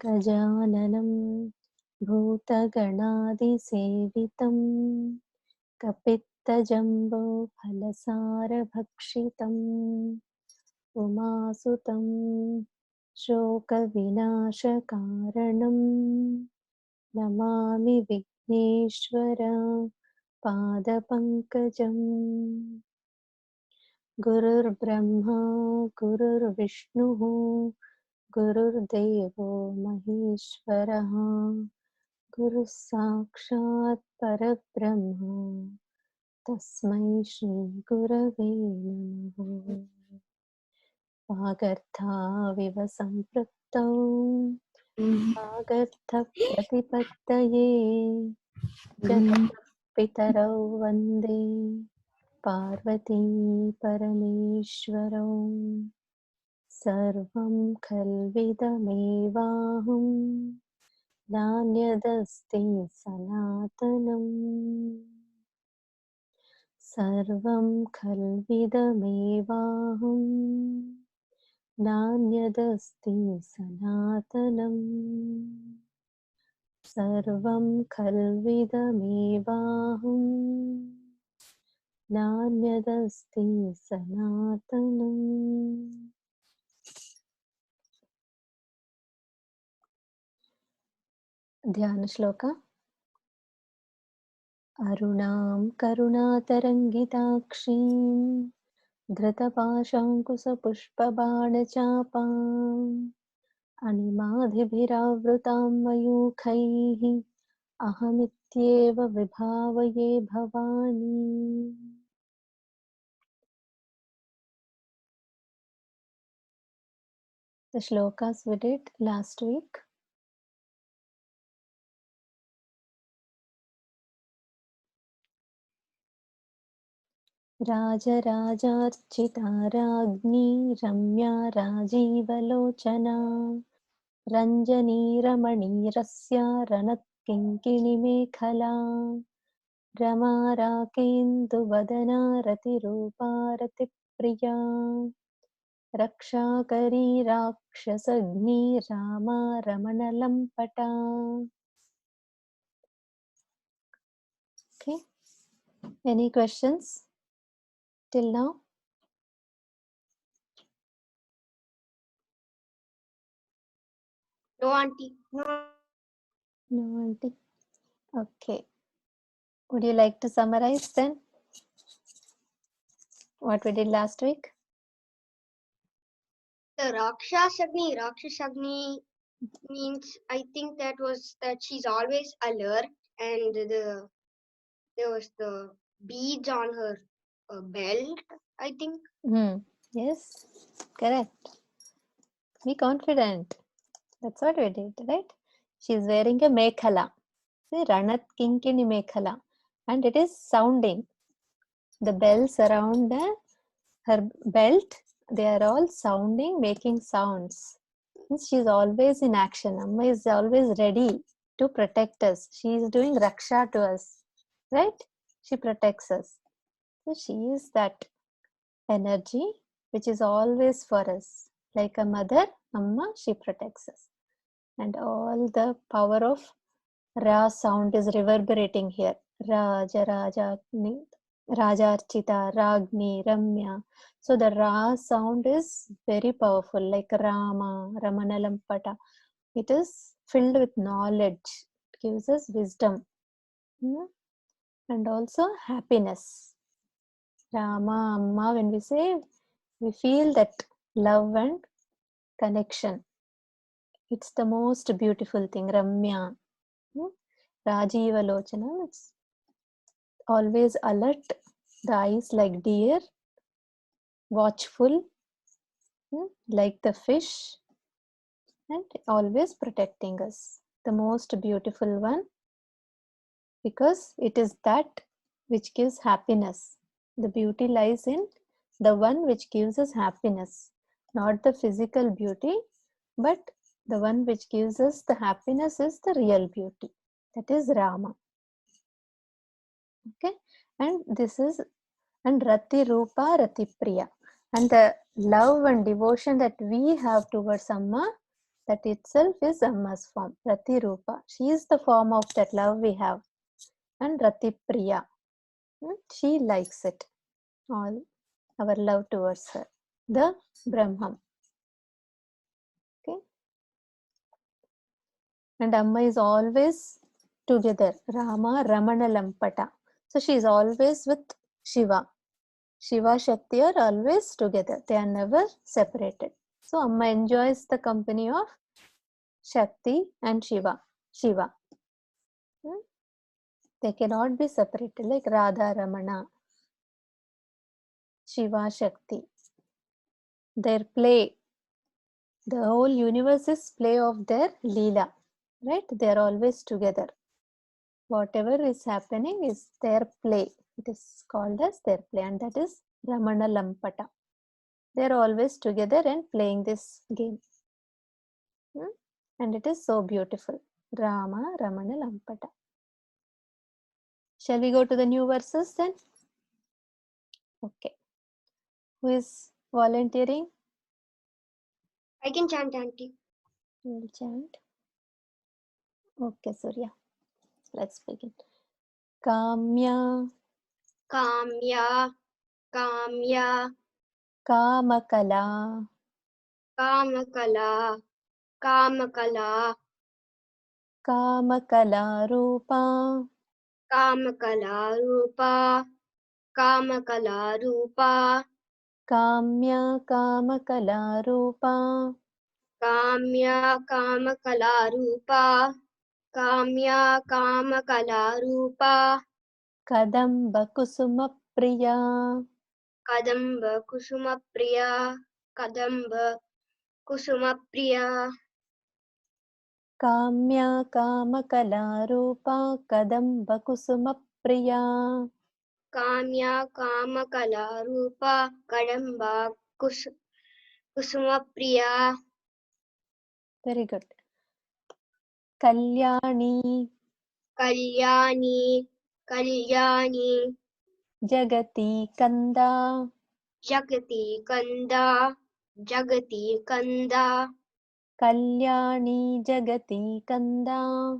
गजाननं भूतगणादिसेवितं कपित्तजम्बोफलसारभक्षितम् उमासुतं शोकविनाशकारणं नमामि विघ्नेश्वर पादपङ्कजम्। गुरुर्ब्रह्मा गुरुर्विष्णुः गुरुर्देवो महेश्वरः गुरुः साक्षात् परब्रह्म तस्मै श्री गुरवे नमः। वागर्थाविव सम्पृक्तौ वागर्थप्रतिपत्तये जगतः पितरौ वन्दे पार्वती परमेश्वरौ। सर्वं खल्विदमेवाहं नान्यदस्ति सनातनम्। सर्वं खल्विदमेवाहं नान्यदस्ति सनातनम्। सर्वं खल्विदमेवाहं नान्यदस्ति सनातनम्। ध्यान श्लोक। अरुणां करुणातरङ्गिताक्षीं धृतपाशाङ्कुशपुष्पबाणचापाम् अणिमादिभिरावृतां मयूखैः अहमित्येव विभावये Bhavani. The shlokas we did last week. राजराजार्चिता राज्ञी रम्या राजीवलोचना रञ्जनी रमणीरस्या रणत्किङ्किणीमेखला रमा राकेन्दुवदना रतिरूपा रतिप्रिया रक्षाकरी राक्षसघ्नी रामा रमणलम्पटा। Okay, any questions till now? No, auntie. No. No, auntie. Okay, would you like to summarize then what we did last week? The Rakshasagni means, I think that was that she's always alert, and there was the beads on her belt, I think. Yes, correct. Be confident. That's what we did, right? She's wearing a mekhala. See, Ranat Kinkini mekhala. And it is sounding. The bells around her belt, they are all sounding, making sounds. She's always in action. Amma is always ready to protect us. She is doing raksha to us, right? She protects us. So she is that energy which is always for us. Like a mother, Amma, she protects us. And all the power of Ra sound is reverberating here. Raja, Rajagni, Rajarchita, Ragni, Ramya. So the Ra sound is very powerful, like Rama, Ramanalampata. It is filled with knowledge. It gives us wisdom. And also happiness. Rama, Amma, when we say, we feel that love and connection. It's the most beautiful thing. Ramya. Rajiva Lochana, it's always alert, the eyes like deer, watchful, like the fish, and always protecting us. The most beautiful one, because it is that which gives happiness. The beauty lies in the one which gives us happiness, not the physical beauty, but the one which gives us the happiness is the real beauty. That is Rama. Okay, and this is, and Rati Rupa Rati Priya, and the love and devotion that we have towards Amma That itself is Amma's form, Rati Rupa. She is the form of that love we have. And Rati Priya, she likes it, all our love towards her. The Brahman. Okay. And Amma is always together. Rama Ramana Lampata. So she is always with Shiva. Shiva Shakti are always together. They are never separated. So Amma enjoys the company of Shakti and Shiva. They cannot be separated, like Radha Ramana, Shiva Shakti. Their play, the whole universe is play of their Leela, right? They are always together. Whatever is happening is their play. It is called as their play, and that is Ramana Lampata. They are always together and playing this game. And it is so beautiful. Rama Ramana Lampata. Shall we go to the new verses then? Okay. Who is volunteering? I can chant, Auntie. We'll chant. Okay, Surya. Let's begin. Kamya, Kamya, Kamya, Kamakala, Kamakala, Kamakala, Kamakala Rupa, Kamakala Rupa, Kamakala Rupa, Kamya Kamakala Rupa, Kamya Kamakala Rupa, Kamya Kamakala Rupa, Kadamba Kusuma Priya, Kadamba Kusuma Priya, Kadamba Kusuma Priya, Kamya Kamakala Rupa, Kadamba Kusuma Priya. Kamya Kamakala Rupa, Kadamba Kusuma Priya, Very good. Kalyani, Kalyani, Kalyani, Jagati Kanda, Jagati Kanda, Jagati Kanda, Kalyani Jagati Kanda,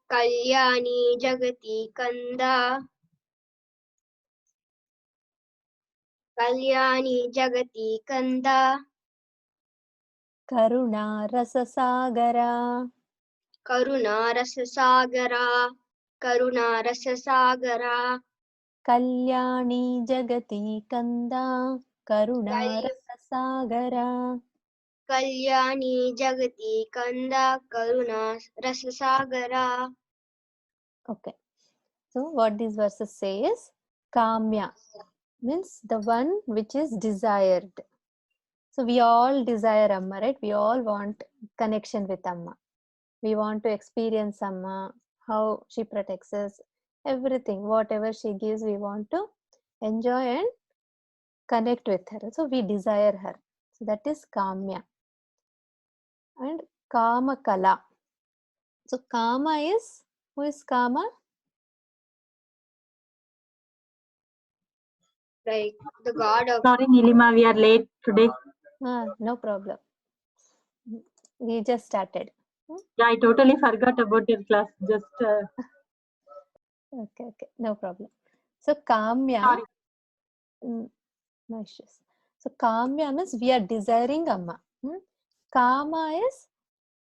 Kalyani Jagati Kanda, Kalyani Jagati Kanda, Karuna Rasasagara, Karuna Rasasagara, Karuna Rasasagara, Kalyani Jagati Kanda, Karuna Rasasagara. Kalyani Jagati Kanda, Karuna Rasasagara. Okay. So what these verses say is Kamya means the one which is desired. So we all desire Amma, right? We all want connection with Amma. We want to experience Amma, how she protects us, everything, whatever she gives, we want to enjoy and connect with her. So we desire her. So that is Kamya. And Kama Kala. So Kama is, who is Kama? Like the god of. Sorry, Nilima, we are late today. No problem. We just started. Yeah, I totally forgot about your class. Just Okay, no problem. So Kamya, sorry. No issues. So Kamya means we are desiring Amma. Kama is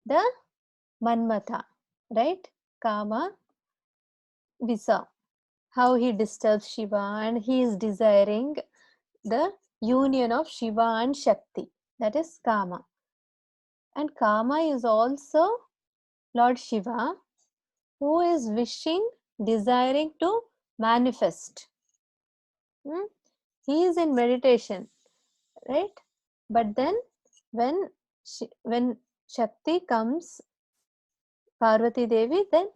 the Manmatha, right? Kama, we saw how he disturbs Shiva and he is desiring the union of Shiva and Shakti. That is Kama. And Kama is also Lord Shiva, who is wishing, desiring to manifest. He is in meditation, right? But then when Shakti comes, Parvati Devi, then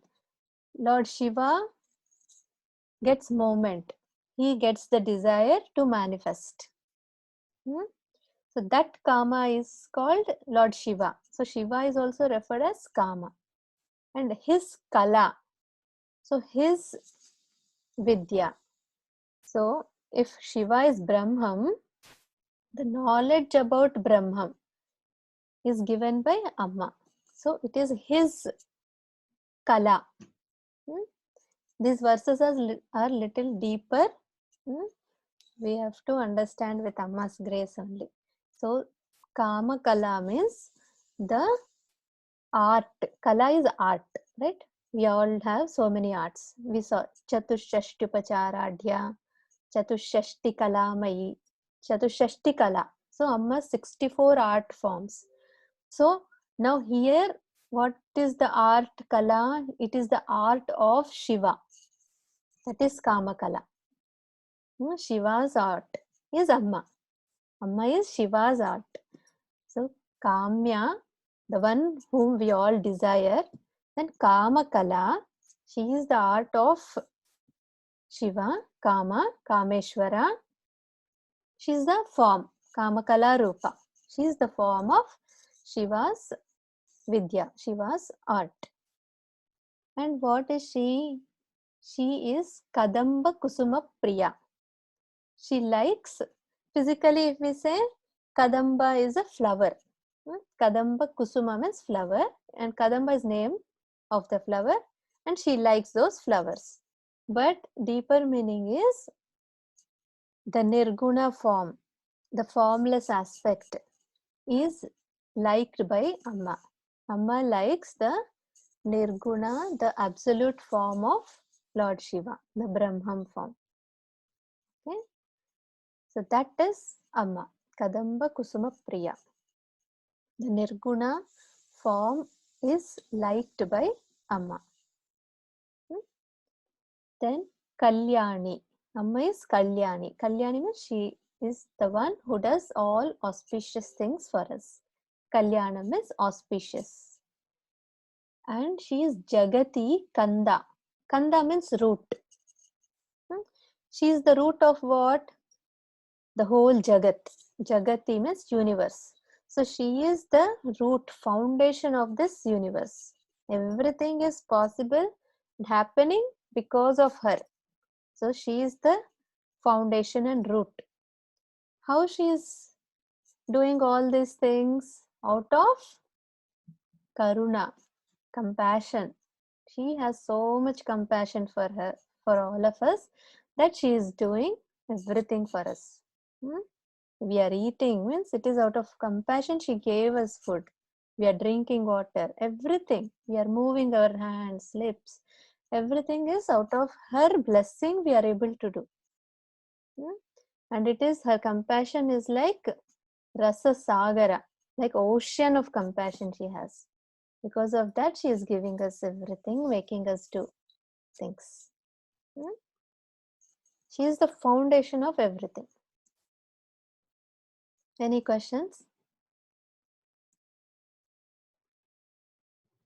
Lord Shiva gets moment. He gets the desire to manifest. So that Kama is called Lord Shiva. So Shiva is also referred as Kama. And his Kala, so his Vidya. So if Shiva is Brahman, the knowledge about Brahman is given by Amma. So it is his kala. These verses are little deeper. We have to understand with Amma's grace only. So Kama Kala means the art. Kala is art, right? We all have so many arts. We saw Chatushashtipacharadhya, Chatushashti Kalamayi, Chatushashti Kala. So Amma's 64 art forms. So now here, what is the art Kala? It is the art of Shiva. That is Kama Kala. Shiva's art is Amma. Amma is Shiva's art. So Kamya, the one whom we all desire, then Kama Kala, she is the art of Shiva, Kama, Kameshwara. She is the form, Kama Kala Rupa. She is the form of Shiva's Vidya, Shiva's art. And what is she? She is Kadamba Kusuma Priya. She likes, physically if we say, Kadamba is a flower. Kadamba Kusuma means flower, and Kadamba is name of the flower, and she likes those flowers. But deeper meaning is the Nirguna form, the formless aspect is liked by Amma. Amma likes the Nirguna, the absolute form of Lord Shiva, the Brahman form. Okay, so that is Amma, Kadamba Kusuma Priya. The Nirguna form is liked by Amma. Then Kalyani. Amma is Kalyani. Kalyani means she is the one who does all auspicious things for us. Kalyanam is auspicious. And she is Jagati Kanda. Kanda means root. She is the root of what? The whole Jagat. Jagati means universe. So she is the root, foundation of this universe. Everything is possible and happening because of her. So she is the foundation and root. How she is doing all these things? Out of Karuna, compassion. She has so much compassion for her, for all of us, that she is doing everything for us. We are eating, means it is out of compassion she gave us food. We are drinking water, everything. We are moving our hands, lips. Everything is out of her blessing we are able to do. And it is, her compassion is like Rasa Sagara, like ocean of compassion she has. Because of that, she is giving us everything, making us do things. She is the foundation of everything. Any questions?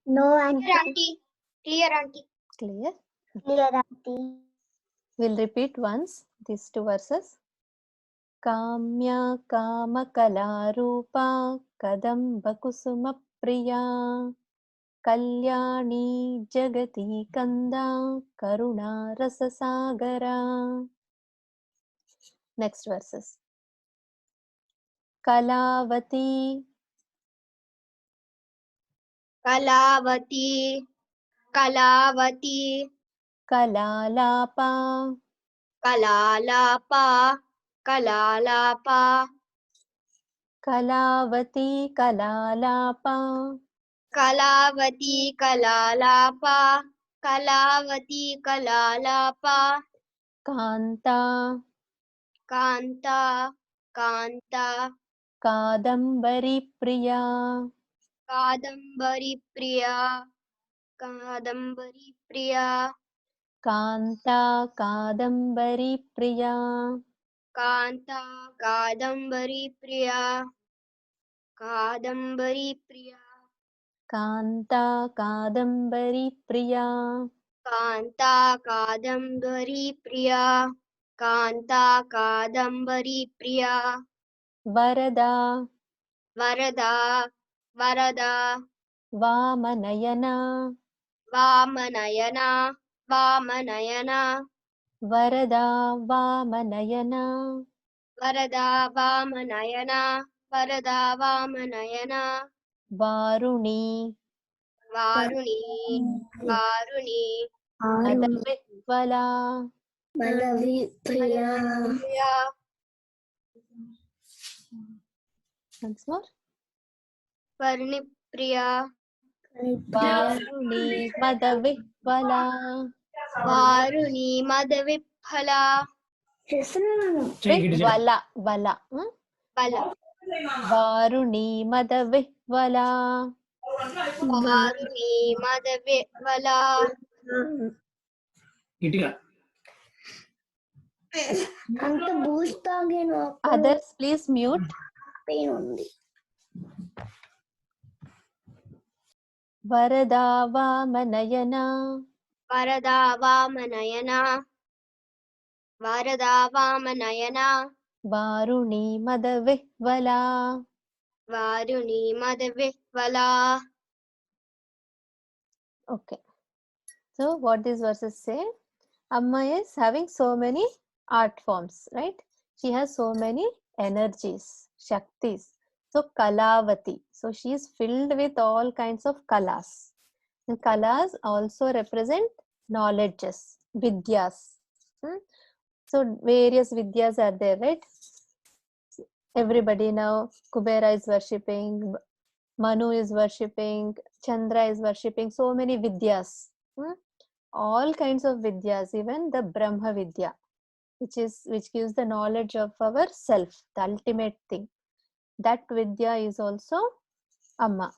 No, auntie. Clear, auntie. Clear, auntie. Clear? Clear, auntie. We'll repeat once these two verses. Kamya Kama Kala Rupa Kadamba Kusuma Priya Kalyani Jagati Kanda Karuna Rasa Sagara. Next verses. Kalavati Kalavati. Kalavati. Kalalapa Kalalapa. Kalalapa. Kalavati Kalalapa Kalavati. Kalalapa. Kalavati. Kalalapa. Kanta Kanta. Kanta. Kadambari Priya Kadambari Priya. Kadambari Priya. Kanta Kadambari Priya Kanta. Kadambari Priya. Kadambari Priya. Kanta Kadambari Priya Kanta Kadambari Priya. Kanta Kadambari Priya. Varada Varada. Varada. Vamanayana Vamanayana. Vamanayana. Varada Vamanayana Varada Vamanayana. Varada Vamanayana. Varuni Varuni, Varuni, Madavitvala. Priya, Once more. Varuni Priya, Varuni Madavitvala. Varuni Madaviphala, Vihvala. Vala. Bala, Varuni Madavihvala. Varuni Madaviphala, అంత Boost తాగాను Others, please mute. Pain ఉంది Varada Vamanayana. Varada Vamanayana, Varada Vamanayana, Varuni Madavihvala. Varuni Madaviphala. Okay. So what these verses say? Amma is having so many art forms, right? She has so many energies, shaktis. So Kalavati. So she is filled with all kinds of kalas. And kalas also represent knowledges, vidyas. So various vidyas are there, right? Everybody now, Kubera is worshipping, Manu is worshipping, Chandra is worshipping, so many vidyas. All kinds of vidyas, even the Brahma Vidya, which gives the knowledge of our self, the ultimate thing. That Vidya is also Amma.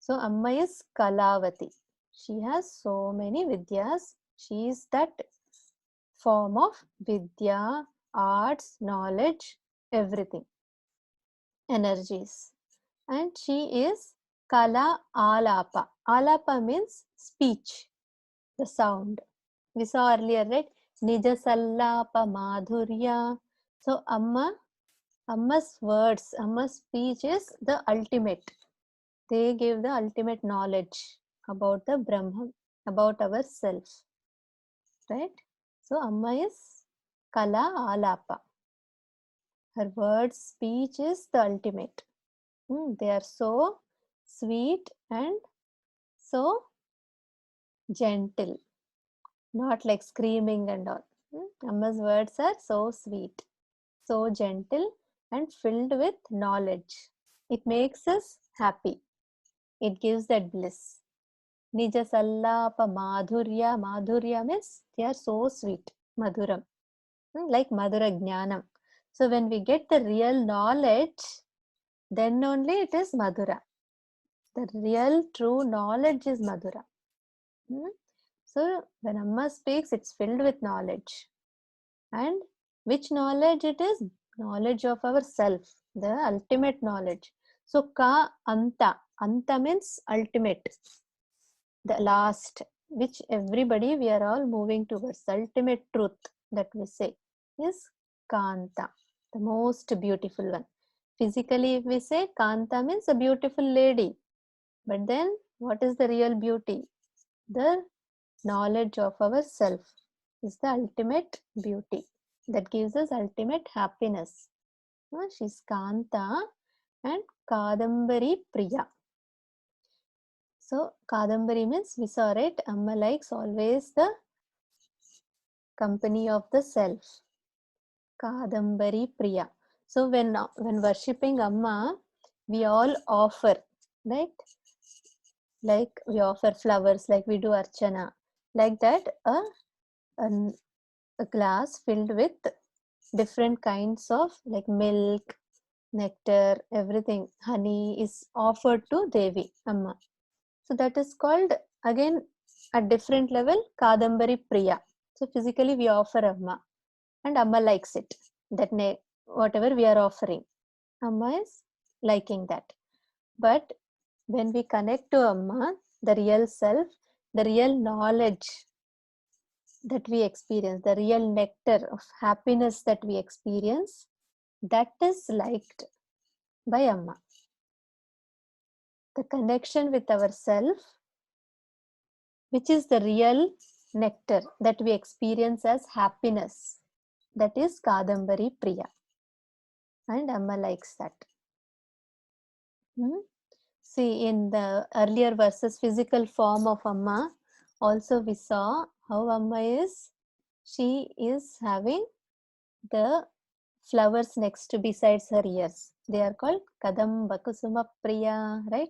So Amma is Kalavati. She has so many vidyas. She is that form of Vidya, arts, knowledge, everything, energies. And she is Kala Alapa. Alapa means speech, the sound. We saw earlier, right? Nija Sallapa Madhurya. So Amma's words, Amma's speech is the ultimate. They give the ultimate knowledge about the Brahman, about ourself. Right? So Amma is Kala Alapa. Her words, speech is the ultimate. They are so sweet and so gentle. Not like screaming and all. Amma's words are so sweet, so gentle and filled with knowledge. It makes us happy. It gives that bliss. Nija Sallapa Madhurya. Madhurya means they are so sweet. Madhuram. Like Madhura Jnanam. So when we get the real knowledge, then only it is Madhura. The real true knowledge is Madhura. So when Amma speaks, it's filled with knowledge. And which knowledge it is? Knowledge of ourself, the ultimate knowledge. So Ka Anta. Anta means ultimate, the last, which everybody, we are all moving towards. The ultimate truth that we say is Kanta, the most beautiful one. Physically, if we say Kanta means a beautiful lady. But then what is the real beauty? The knowledge of ourself is the ultimate beauty that gives us ultimate happiness. She's Kanta and Kadambari Priya. So Kadambari means, we saw, right? Amma likes always the company of the self. Kadambari Priya. So when worshipping Amma, we all offer, right? Like we offer flowers, like we do Archana. Like that, a glass filled with different kinds of, like milk, nectar, everything, honey is offered to Devi, Amma. So that is called, again, at different level, Kadambari Priya. So physically we offer Amma and Amma likes it. That whatever we are offering, Amma is liking that. But when we connect to Amma, the real self, the real knowledge that we experience, the real nectar of happiness that we experience, that is liked by Amma. The connection with ourself, which is the real nectar that we experience as happiness, that is Kadambari Priya. And Amma likes that. See, in the earlier verses, physical form of Amma, also we saw how Amma is. She is having the flowers next to besides her ears. They are called Kadamba Kusuma Priya, right?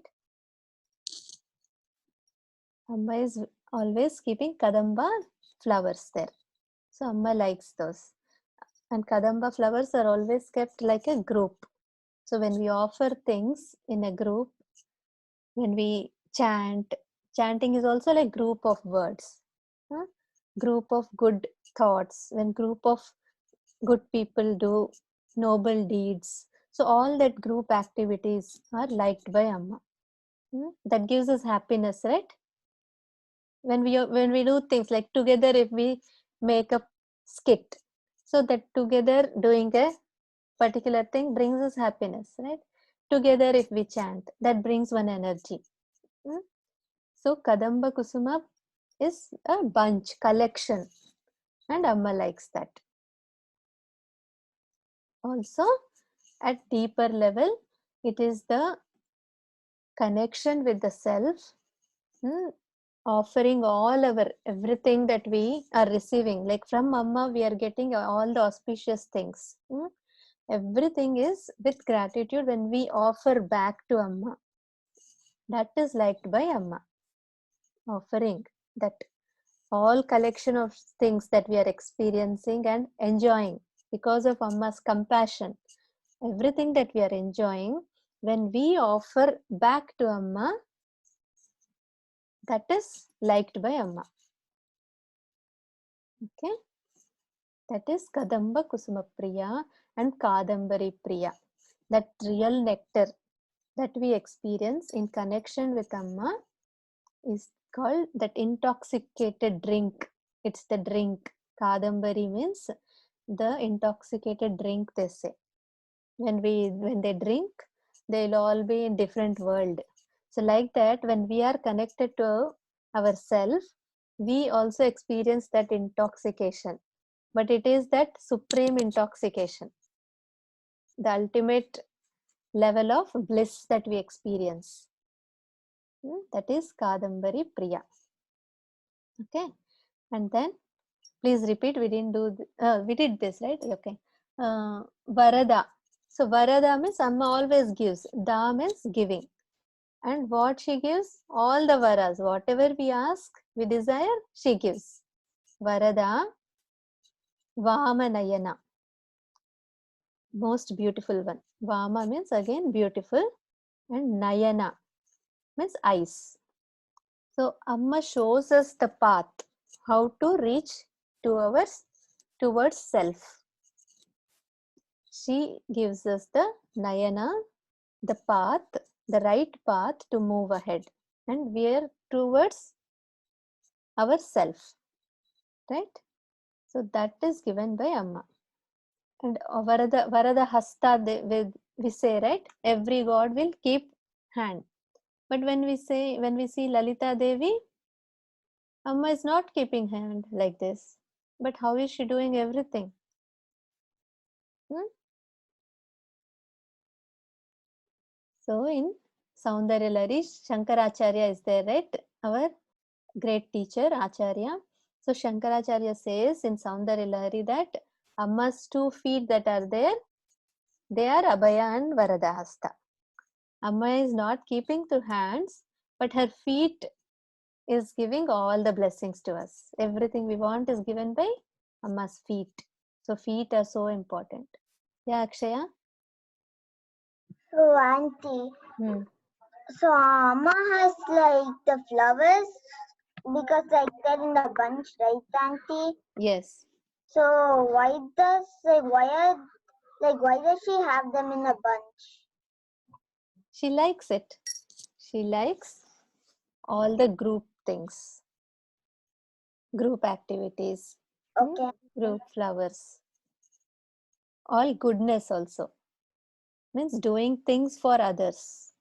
Amma is always keeping Kadamba flowers there. So Amma likes those. And Kadamba flowers are always kept like a group. So when we offer things in a group, when we chant, chanting is also like group of words. Group of good thoughts. When group of good people do noble deeds. So all that group activities are liked by Amma. That gives us happiness, right? When we do things like together, if we make a skit, so that together doing a particular thing brings us happiness, right? Together if we chant, that brings one energy. So Kadamba Kusuma is a bunch, collection, and Amma likes that. Also, at deeper level, it is the connection with the self, offering all our everything that we are receiving. Like from Amma, we are getting all the auspicious things. Everything is with gratitude when we offer back to Amma. That is liked by Amma. Offering that all collection of things that we are experiencing and enjoying because of Amma's compassion. Everything that we are enjoying, when we offer back to Amma, that is liked by Amma. Okay, that is Kadamba Kusuma Priya and Kadambari Priya. That real nectar that we experience in connection with Amma is called that intoxicated drink. It's the drink. Kadambari means the intoxicated drink, they say. When they drink, they'll all be in different world. So like that, when we are connected to ourself, we also experience that intoxication. But it is that supreme intoxication, the ultimate level of bliss that we experience. That is Kadambari Priya. Okay, and then please repeat. We didn't do. We did this, right? Okay. Varada. So Varada means Amma always gives. Da means giving. And what she gives? All the varas. Whatever we ask, we desire, she gives. Varada, Vamanayana. Most beautiful one. Vama means again beautiful. And Nayana means eyes. So Amma shows us the path, how to reach towards self. She gives us the Nayana, the path, the right path to move ahead, and we are towards ourself, right? So that is given by Amma. And Varada Hasta, we say, right? Every god will keep hand. But when we see Lalita Devi, Amma is not keeping hand like this. But how is she doing everything? So in Saundarya Lahari, Shankaracharya is there, right? Our great teacher, Acharya. So Shankaracharya says in Saundarya Lahari that Amma's 2 feet that are there, they are Abhaya and Varadahasta. Amma is not keeping 2 hands, but her feet is giving all the blessings to us. Everything we want is given by Amma's feet. So feet are so important. Yeah, Akshaya? So auntie, so Amma has like the flowers because like they're in the bunch, right, auntie? Yes. So why does she have them in a bunch? She likes it. She likes all the group things, group activities, Okay. group flowers, all goodness also. Means doing things for others.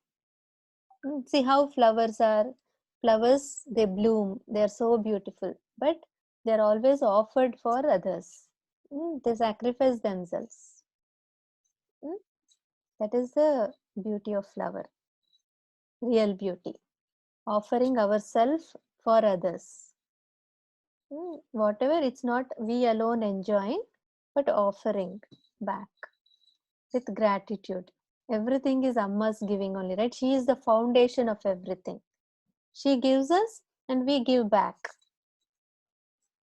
See how flowers are. Flowers, they bloom. They are so beautiful. But they are always offered for others. They sacrifice themselves. That is the beauty of flower. real beauty. Offering ourselves for others. Whatever, it's not we alone enjoying, but offering back with gratitude. Everything is Amma's giving only, right? She is the foundation of everything. She gives us and we give back.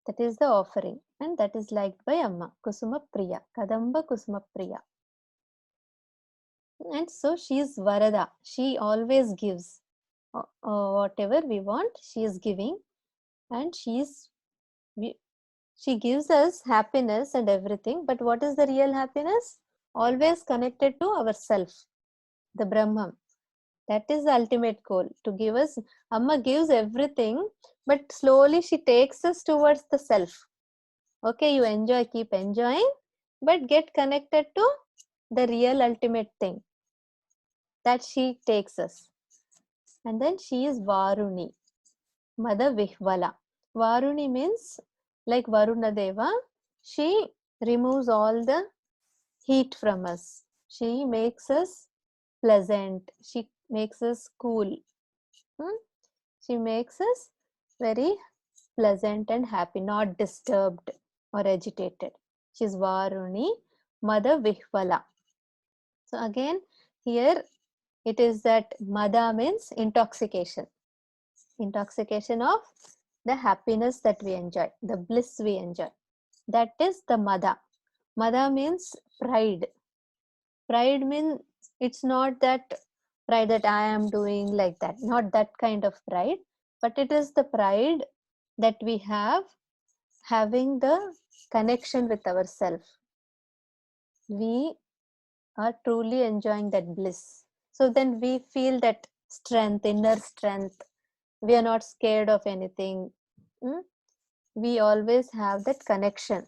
That is the offering, and that is liked by Amma. Kusuma Priya, Kadamba Kusuma Priya. And so she is Varada. She always gives whatever we want. She is giving, and she gives us happiness and everything. But what is the real happiness? Always connected to ourself, the Brahman. That is the ultimate goal, to give us. Amma gives everything, but slowly she takes us towards the self. Okay, you enjoy, keep enjoying, but get connected to the real ultimate thing that she takes us. And then she is Varuni, Mother Vihvala. Varuni means like Varuna Deva. She removes all the heat from us. She makes us pleasant. She makes us cool. She makes us very pleasant and happy, not disturbed or agitated. She is Varuni, Mother Vihvala. So again, here it is that Mada means intoxication. Intoxication of the happiness that we enjoy, the bliss we enjoy. That is the Mada. Mada means pride. Pride means it's not that pride that I am doing like that, not that kind of pride, but it is the pride that we have having the connection with ourselves. We are truly enjoying that bliss. So then we feel that strength, inner strength. We are not scared of anything. We always have that connection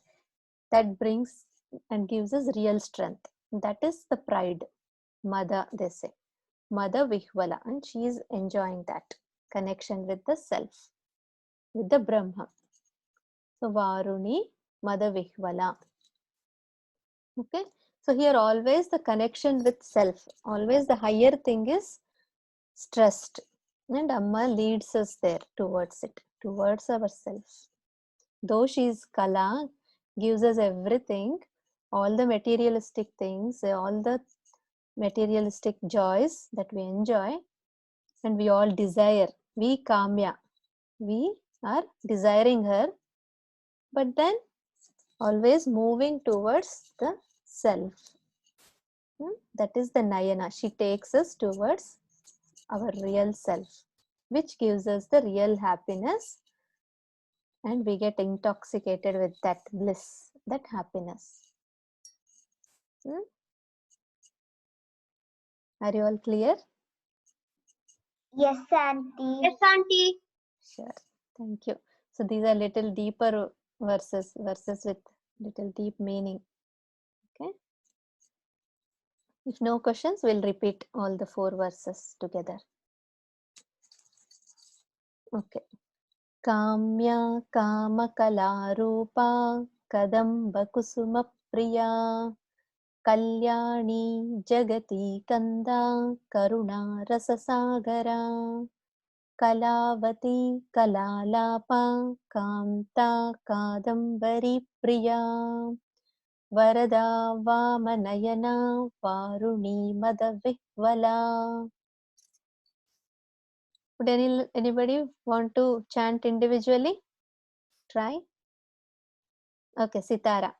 that brings and gives us real strength. That is the pride. Mother, they say. Mother Vihvala. And she is enjoying that connection with the self, with the Brahma. So Varuni, Mother Vihvala. Okay. So here always the connection with self, always the higher thing is stressed, and Amma leads us there towards it, towards ourselves. Though she is Kala, gives us everything, all the materialistic things, all the materialistic joys that we enjoy, and we all desire. We Kamya, we are desiring her, but then always moving towards the self. That is the Nayana. She takes us towards our real self, which gives us the real happiness, and we get intoxicated with that bliss, that happiness. Are you all clear? Yes, Auntie. Yes, Auntie. Sure. Thank you. So these are little deeper verses with little deep meaning. Okay. If no questions, we'll repeat all the 4 verses together. Okay. Kamya Kamakala Rupa Kadamba Kusuma Priya Kalyani Jagati Kanda Karuna Rasasagara Kalavati Kalalapa Kamta Kadambari Priya Varada Vamanayana Varuni Madavihvala. Would anybody want to chant individually? Try. Okay, Sitara.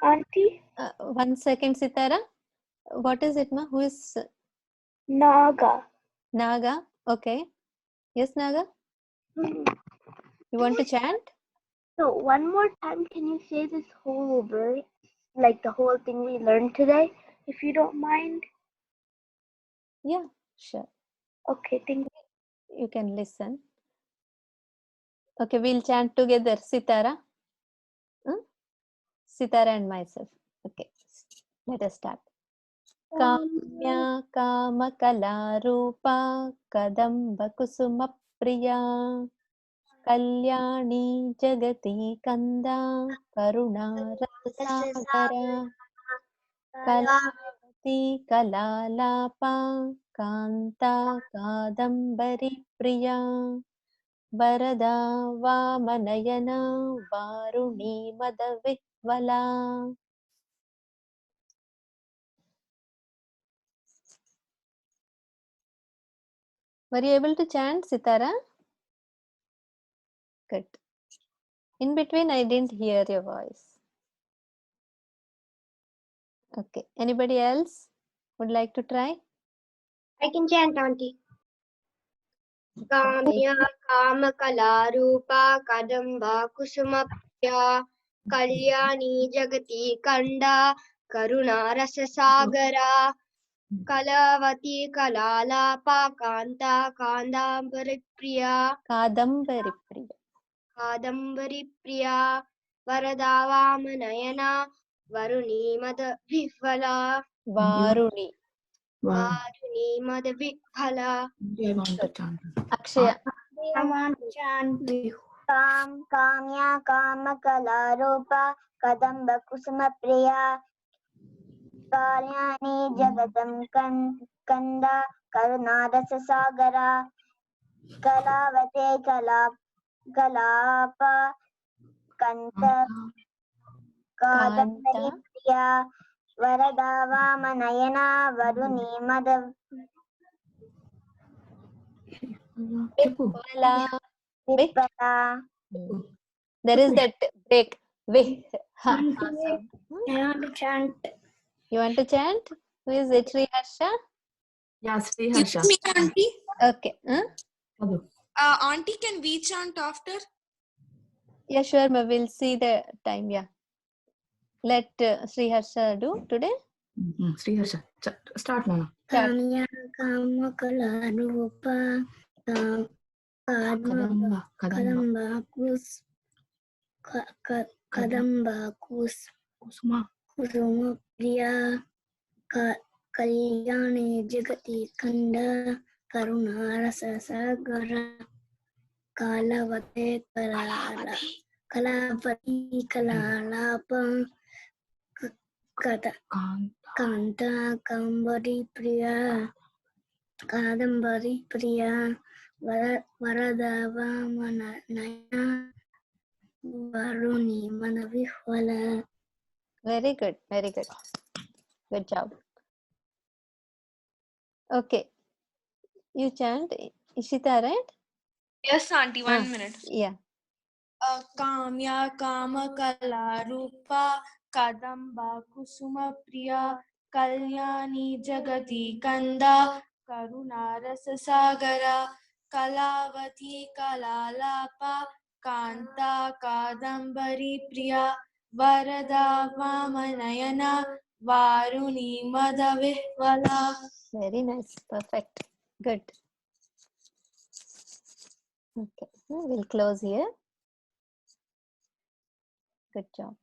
Auntie? 1 second, Sitara. What is it, ma? Who is Naga. Naga? Okay. Yes, Naga? You want to chant? So one more time, can you say this whole verse, like the whole thing we learned today, if you don't mind? Yeah, sure. Okay, thank you. You can listen. Okay, we'll chant together. Sitara. Sitara and myself. Okay, let us start. Kamya Kamakala Rupa Kadamba Kusuma Priya Kalyani Jagati Kanda Karuna Rasasagara Kalavati जगति कलालापा कांता कादंबरी प्रिया वरदा वामनयना वारुणी मदविह्वला. Were you able to chant, Sitara? Good. In between, I didn't hear your voice. Okay. Anybody else would like to try? I can chant, auntie. Kamya kama kala rupa kadamba kusuma priya kalyani jagati kanda karuna rasa sagara kalavati kalalapa kanta kandambari priya Kadambari priya. Kadambari प्रिया वरदावामनयना वरुणी मद विह्वला Varuni. वारुणी मद विह्वला. I want to chant. Akshaya. Kamya कामकलारूपा कदम्ब कुसुम प्रिया काल्याणी जगदं कंद करुणारस सागरा कलावते कलाप कंत कादम्बरी प्रिया वरदा वामनयना वरुणी मद Viह्वला. विह्वला. There is that break. Vih. Ha. I want to chant. You want to chant? Who is it? Sri Harsha? Yeah, Sri Harsha. Me, auntie. Okay. Auntie, can we chant after? Yeah, sure. We'll see the time. Yeah. Let Sri Harsha do today. Sri Harsha. Start, Mama. Kamya kamakala rupa Kadamba. kadamba Kusuma. kusuma priya kalyani jagati kanda karuna rasa sagara kalavate kalavati kalalapa kanta kambari priya kadambari priya varadava manaya varuni manavihvala. Very good. Very good. Good job. Okay. You chant Ishita, right? Yes, auntie. 1 minute. Yeah. Kamya kama kala rupa kadamba kusuma priya kalyani jagati kanda karuna rasa sagara kalavati kalalapa kanta kadambari priya varada vamanayana varuni madavihvala. Very nice. Perfect. Good. Okay. We'll close here. Good job.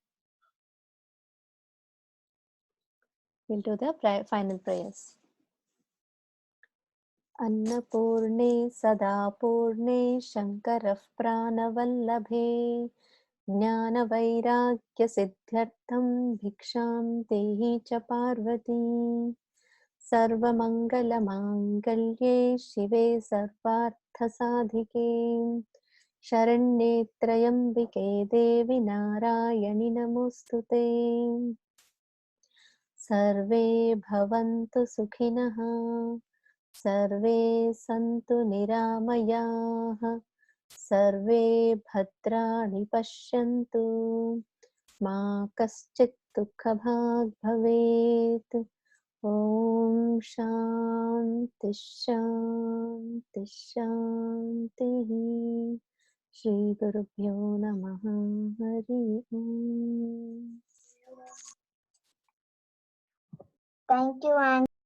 We'll do the final prayers. Annapurne Sadapurne Shankarah Pranavallabhe Jnana-vairagya siddhyartham bhiksham dehi cha Parvati Sarvamangala-mangalye shive sarvartha-sadhike Sharanye Trayambike Devi Narayani Namostute Sarve bhavantu sukhinah Sarve santu niramayah Sarve bhadrani pashyantu ma kaschit dukhabhag bhavet. Om Shanti Shanti Shanti. Shri Gurubhyo Namaha. Hari Om. Thank you, Aunty.